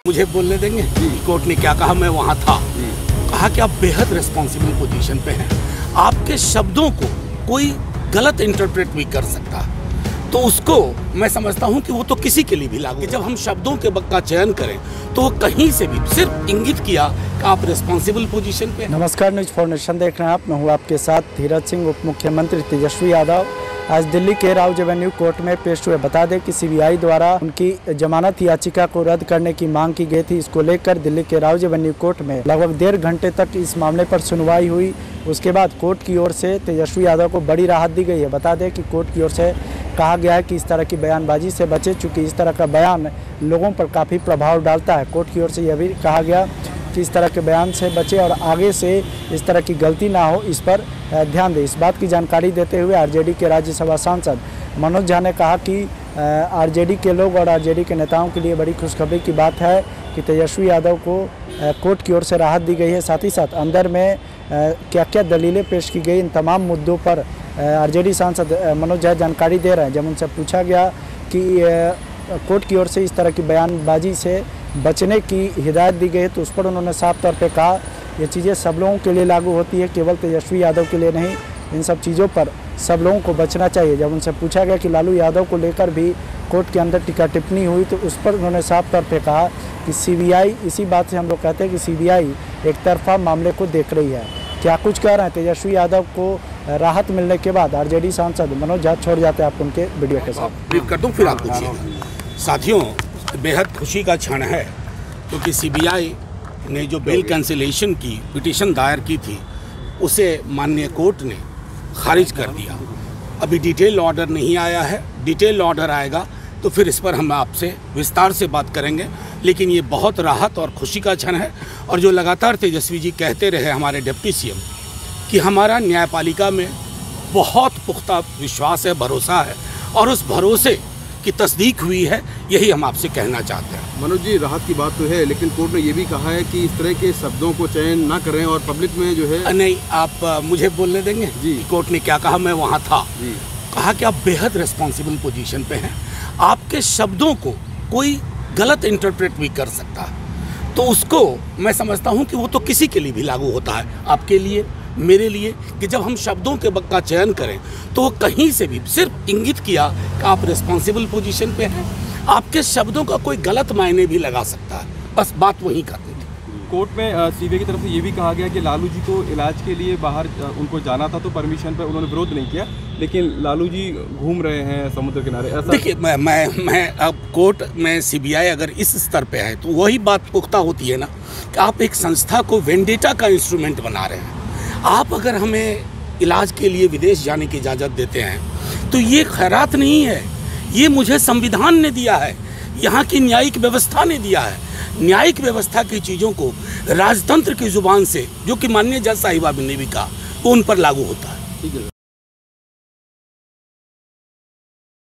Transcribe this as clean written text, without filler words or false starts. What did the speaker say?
मुझे बोलने देंगे कोर्ट ने क्या कहा, मैं वहाँ था। कहा कि आप बेहद रिस्पॉन्सिबल पोजीशन पे हैं, आपके शब्दों को कोई गलत इंटरप्रेट भी कर सकता है, तो उसको मैं समझता हूं कि वो तो किसी के लिए भी लागू है। जब हम शब्दों के का चयन करें तो वो कहीं से भी सिर्फ इंगित किया कि आप रिस्पॉन्सिबल पोजीशन पे। नमस्कार, न्यूज़ फॉर नेशन देख रहे हैं आप। मैं हूं आपके साथ धीरज सिंह। उप मुख्यमंत्री तेजस्वी यादव आज दिल्ली के राउज एवेन्यू कोर्ट में पेश हुए। बता दें कि सीबीआई द्वारा उनकी जमानत याचिका को रद्द करने की मांग की गई थी। इसको लेकर दिल्ली के राउज एवेन्यू कोर्ट में लगभग 1.5 घंटे तक इस मामले पर सुनवाई हुई। उसके बाद कोर्ट की ओर से तेजस्वी यादव को बड़ी राहत दी गई है। बता दें कि कोर्ट की ओर से कहा गया है कि इस तरह की बयानबाजी से बचे, चूँकि इस तरह का बयान लोगों पर काफ़ी प्रभाव डालता है। कोर्ट की ओर से यह भी कहा गया कि इस तरह के बयान से बचे और आगे से इस तरह की गलती ना हो, इस पर ध्यान दें। इस बात की जानकारी देते हुए आरजेडी के राज्यसभा सांसद मनोज झा ने कहा कि आरजेडी के लोग और आरजेडी के नेताओं के लिए बड़ी खुशखबरी की बात है कि तेजस्वी यादव को कोर्ट की ओर से राहत दी गई है। साथ ही साथ अंदर में क्या क्या दलीलें पेश की गई, इन तमाम मुद्दों पर आरजेडी सांसद मनोज झा जानकारी दे रहे हैं। जब उनसे पूछा गया कि कोर्ट की ओर से इस तरह की बयानबाजी से बचने की हिदायत दी गई है, तो उस पर उन्होंने साफ तौर पे कहा ये चीज़ें सब लोगों के लिए लागू होती है, केवल तेजस्वी यादव के लिए नहीं। इन सब चीज़ों पर सब लोगों को बचना चाहिए। जब उनसे पूछा गया कि लालू यादव को लेकर भी कोर्ट के अंदर टीका टिप्पणी हुई, तो उस पर उन्होंने साफ तौर पे कहा कि सीबीआई, इसी बात से हम लोग कहते हैं कि सीबीआई एक तरफा मामले को देख रही है। क्या कुछ कह रहे हैं तेजस्वी यादव को राहत मिलने के बाद आरजेडी सांसद मनोज झा, छोड़ जाते हैं आप उनके वीडियो के साथ। ब्रीफ कर दूं, फिर आप पूछिएगा। साथियों, बेहद खुशी का क्षण है क्योंकि सीबीआई ने जो बेल कैंसिलेशन की पिटीशन दायर की थी उसे माननीय कोर्ट ने खारिज कर दिया। अभी डिटेल ऑर्डर नहीं आया है, डिटेल ऑर्डर आएगा तो फिर इस पर हम आपसे विस्तार से बात करेंगे। लेकिन ये बहुत राहत और खुशी का क्षण है। और जो लगातार तेजस्वी जी कहते रहे हमारे डिप्टी सीएम कि हमारा न्यायपालिका में बहुत पुख्ता विश्वास है, भरोसा है, और उस भरोसे की तस्दीक हुई है, यही हम आपसे कहना चाहते हैं। मनोज जी, राहत की बात तो है, लेकिन कोर्ट ने ये भी कहा है कि इस तरह के शब्दों को चयन ना करें और पब्लिक में जो है नहीं, आप मुझे बोलने देंगे जी। कोर्ट ने क्या कहा, मैं वहाँ था। कहा कि आप बेहद रिस्पॉन्सिबल पोजीशन पे हैं, आपके शब्दों को कोई गलत इंटरप्रेट भी कर सकता है, तो उसको मैं समझता हूँ कि वो तो किसी के लिए भी लागू होता है, आपके लिए, मेरे लिए, कि जब हम शब्दों के का चयन करें तो वो कहीं से भी सिर्फ इंगित किया कि आप रिस्पॉन्सिबल पोजीशन पे हैं, आपके शब्दों का कोई गलत मायने भी लगा सकता है। बस बात वही करनी थी। कोर्ट में सीबीआई की तरफ से ये भी कहा गया कि लालू जी को इलाज के लिए बाहर उनको जाना था, तो परमिशन पर उन्होंने विरोध नहीं किया, लेकिन लालू जी घूम रहे हैं समुद्र किनारे। ऐसा देखिए, मैं अब कोर्ट में सीबीआई अगर इस स्तर पे है तो वही बात पुख्ता होती है ना कि आप एक संस्था को वेंडेटा का इंस्ट्रूमेंट बना रहे हैं। आप अगर हमें इलाज के लिए विदेश जाने की इजाज़त देते हैं तो ये खैरात नहीं है, ये मुझे संविधान ने दिया है, यहाँ की न्यायिक व्यवस्था ने दिया है। न्यायिक व्यवस्था की चीज़ों को राजतंत्र की जुबान से, जो कि माननीय जज साहिबा ने भी कहा, वो उन पर लागू होता है।